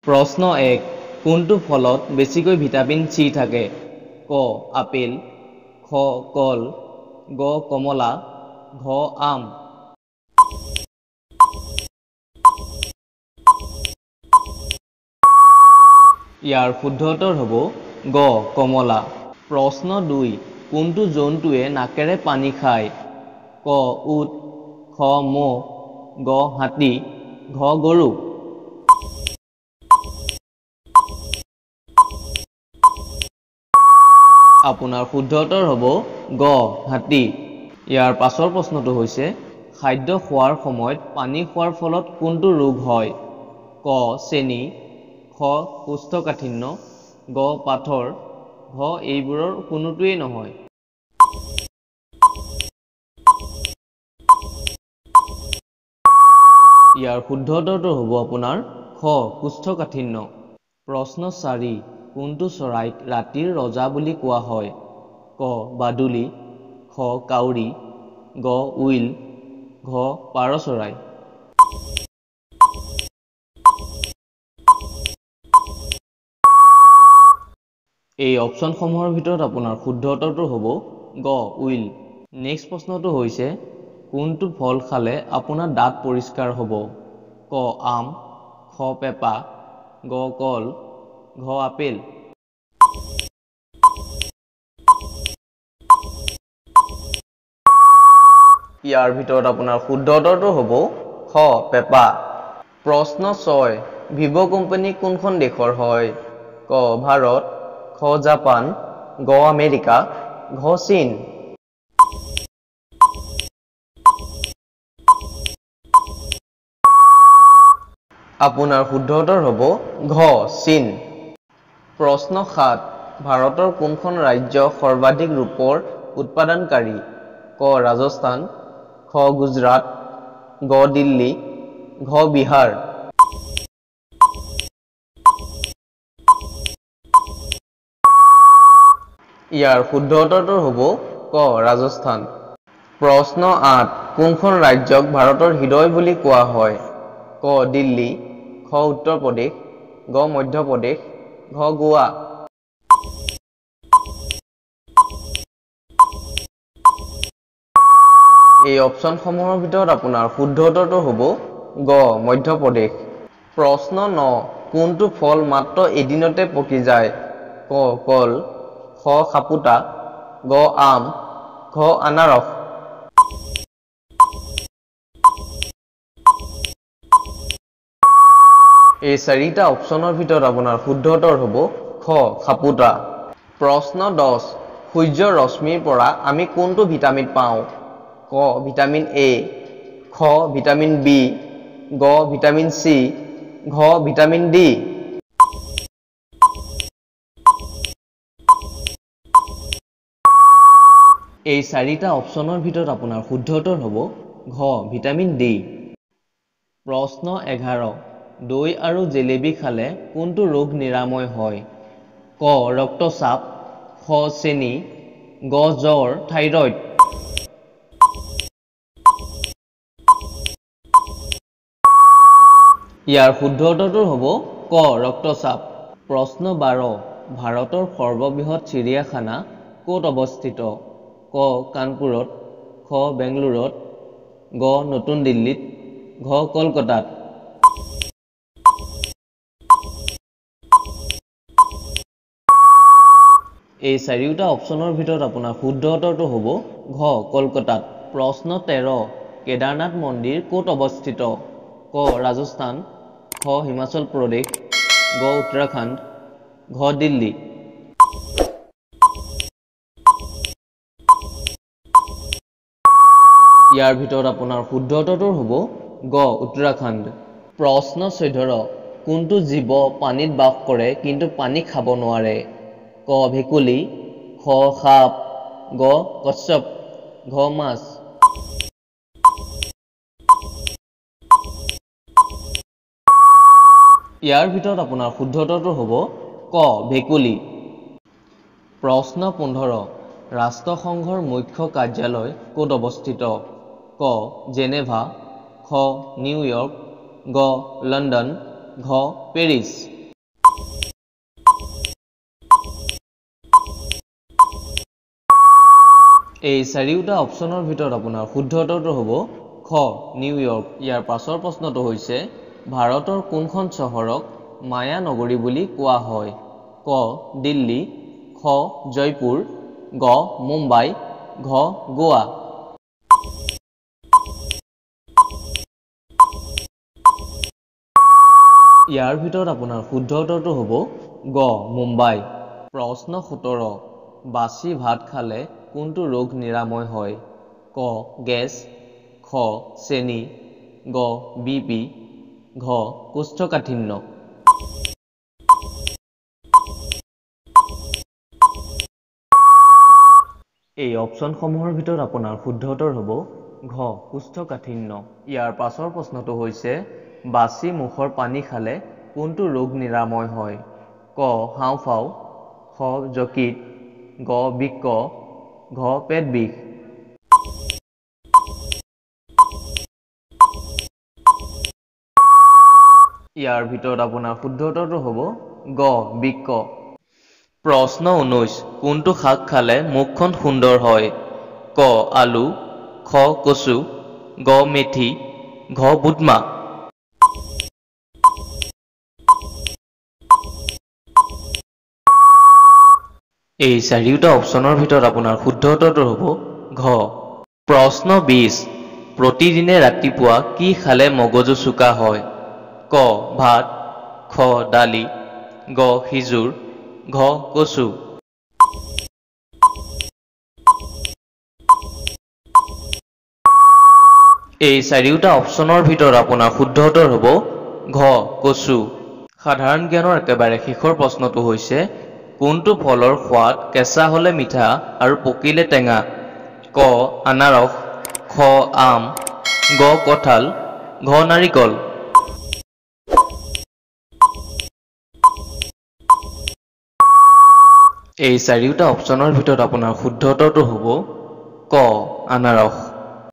প্ৰশ্ন 1 কোনটো ফলত বেছিকৈ ভিটামিন চি থাকে ক আপেল খ কল গ কমলা ঘ আম ইয়াৰ শুদ্ধ উত্তৰ হ'ব গ কমলা প্ৰশ্ন 2 কোনটো জন্তুৱে নাকেৰে পানী খায় ক উট খ মহ গ হাতী ঘ গৰু আপোনাৰ শুদ্ধ উত্তৰ হ'ব গ হাতী ইয়াৰ পাছৰ প্ৰশ্নটো হৈছে খাদ্য খোৱাৰ সময়ত পানী খোৱাৰ ফলত কোনটো ৰোগ হয় ক চেনি খ কোষ্ঠকাঠিন্য গ পাথৰ ঘ এইবোৰৰ কোনোটোৱেই নহয় ইয়াৰ শুদ্ধ উত্তৰটো হ'ব আপোনাৰ খ কোষ্ঠকাঠিন্য প্ৰশ্ন 4 কোনটো চৰাইক ৰাতিৰ ৰজা বুলি কোৱা হয় ক বাদুলি খ কাউৰী গ উইল ঘ পাৰ চৰাই এই অপচনসমূহৰ ভিতৰত আপোনাৰ শুদ্ধ উত্তৰটো হ'ব গ উইল নেক্সট প্ৰশ্নটো হৈছে কোনটো ফল খালে আপোনাৰ দাঁত পৰিষ্কাৰ হ'ব ক আম খ পেপা গ কল ঘ আপেল ইয়াৰ ভিতৰত আপোনাৰ শুদ্ধ উত্তৰটো হ'ব খ পেপা প্ৰশ্ন 6 ভিভো কোম্পানী কোনখন দেশৰ হয় ক ভাৰত খ জাপান গ আমেৰিকা ঘ চীন আপোনাৰ শুদ্ধ উত্তৰ হ'ব ঘ চীন প্ৰশ্ন 7 ভাৰতৰ কোনখন ৰাজ্য সৰ্বাধিক ৰূপৰ উৎপাদনকাৰী ক ৰাজস্থান খ গুজৰাট গ দিল্লী ঘ বিহাৰ ইয়াৰ শুদ্ধ উত্তৰটো হ'ব ক ৰাজস্থান প্ৰশ্ন 8 কোনখন ৰাজ্যক ভাৰতৰ হৃদয় বুলি কোৱা হয় ক দিল্লী খ উত্তৰ প্ৰদেশ গ মধ্য প্ৰদেশ ঘ গোৱা এই অপচনসমূহৰ ভিতৰত আপোনাৰ শুদ্ধ উত্তৰটো হ'ব গ মধ্য প্ৰদেশ প্ৰশ্ন 9 কোনটো ফল মাত্ৰ এদিনতে পকি যায় ক কল খ সাপুতা গ আম ঘ আনাৰস এই চাৰিটা অপচনৰ ভিতৰত আপোনাৰ শুদ্ধ উত্তৰ হ'ব খ সাপুতা প্ৰশ্ন 10 সূৰ্যৰ ৰশ্মিৰ পৰা আমি কোনটো ভিটামিন পাওঁ ক ভিটামিন এ খ ভিটামিন বি গ ভিটামিন চি ঘ ভিটামিন ডি এই চাৰিটা অপচনৰ ভিতৰত আপোনাৰ শুদ্ধ উত্তৰ হ'ব ঘ ভিটামিন ডি প্ৰশ্ন 11 দৈ আৰু জেলেবী খালে কোনটো ৰোগ নিৰাময় হয় ক ৰক্তচাপ খ চেনি গ জ্বৰ থাইৰয়ড ইয়াৰ শুদ্ধ উত্তৰটো হ'ব ক ৰক্তচাপ প্ৰশ্ন 12 ভাৰতৰ সৰ্ববৃহৎ চিৰিয়াখানা ক'ত অৱস্থিত ক কানপুৰত খ বেংগালুৰুত গ নতুন দিল্লীত ঘ কলকাতাত এই চাৰিওটা অপচনৰ ভিতৰত আপোনাৰ শুদ্ধ উত্তৰটো হ'ব ঘ কলকাতাত প্ৰশ্ন 13 কেদাৰনাথ মন্দিৰ ক'ত অৱস্থিত ক ৰাজস্থান খ হিমাচল প্ৰদেশ গ উত্তৰাখণ্ড ঘ দিল্লী ইয়াৰ ভিতৰত আপোনাৰ শুদ্ধ উত্তৰটো হ'ব গ উত্তৰাখণ্ড প্ৰশ্ন 14 কোনটো জীৱ পানীত বাস কৰে কিন্তু পানী খাব নোৱাৰে ক ভেকুলী খ সাপ গ কচ্ছপ ঘ মাছ ইয়াৰ ভিতৰত আপোনাৰ শুদ্ধ উত্তৰটো হ'ব ক ভেকুলী প্ৰশ্ন 15 ৰাষ্ট্ৰসংঘৰ মুখ্য কাৰ্যালয় ক'ত অৱস্থিত ক জেনেভা খ নিউয়ৰ্ক গ লণ্ডন ঘ পেৰিছ এই চাৰিওটা অপশ্যনৰ ভিতৰত আপোনাৰ শুদ্ধ উত্তৰটো হ'ব খ নিউয়ৰ্ক। ইয়াৰ পাছৰ প্ৰশ্নটো হৈছে ভাৰতৰ কোনখন চহৰক মায়া নগৰী বুলি কোৱা হয়? ক দিল্লী, খ জয়পুৰ, গ মুম্বাই, ঘ গোৱা। ইয়াৰ ভিতৰত আপোনাৰ শুদ্ধ উত্তৰটো হ'ব গ মুম্বাই। প্ৰশ্ন 17 বাছি ভাত খালে কোনটো ৰোগ নিৰাময় হয়? ক গেছ, খ চেনি, গ বিপি, ঘ কোষ্ঠকাঠিন্য। এই অপশ্যনসমূহৰ ভিতৰত আপোনাৰ শুদ্ধ উত্তৰ হ'ব ঘ কোষ্ঠকাঠিন্য। ইয়াৰ পাছৰ প্ৰশ্নটো হৈছে বাছি মুখৰ পানী খালে কোনটো ৰোগ নিৰাময় হয়? ক হাওঁফাওঁ, খ যকৃত, গ বৃক্ক, ঘ পেট বিষ। ইয়াৰ ভিতৰত আপোনাৰ শুদ্ধ উত্তৰটো হ'ব গ বৃক্ক। প্ৰশ্ন 19 কোনটো শাক খালে মুখখন সুন্দৰ হয়? ক আলু, খ কচু, গ মেথি, ঘ বুটমাহ। এই চাৰিওটা অপশ্যনৰ ভিতৰত আপোনাৰ শুদ্ধ উত্তৰটো হ'ব ঘ। প্ৰশ্ন 20 প্ৰতিদিনে ৰাতিপুৱা কি খালে মগজু চোকা হয়? ক ভাত, খ দালি, গ খিজুৰ, ঘ কচু। এই চাৰিওটা অপশ্যনৰ ভিতৰত আপোনাৰ শুদ্ধ উত্তৰ হ'ব ঘ কচু। সাধাৰণ জ্ঞানৰ একেবাৰে শেষৰ প্ৰশ্নটো হৈছে কোনটো ফলৰ সোৱাদ কেঁচা হ'লে মিঠা আৰু পকিলে টেঙা? ক আনাৰস, খ আম, গ কঁঠাল, ঘ নাৰিকল। এই চাৰিওটা অপশ্যনৰ ভিতৰত আপোনাৰ শুদ্ধ উত্তৰটো হ'ব ক আনাৰস।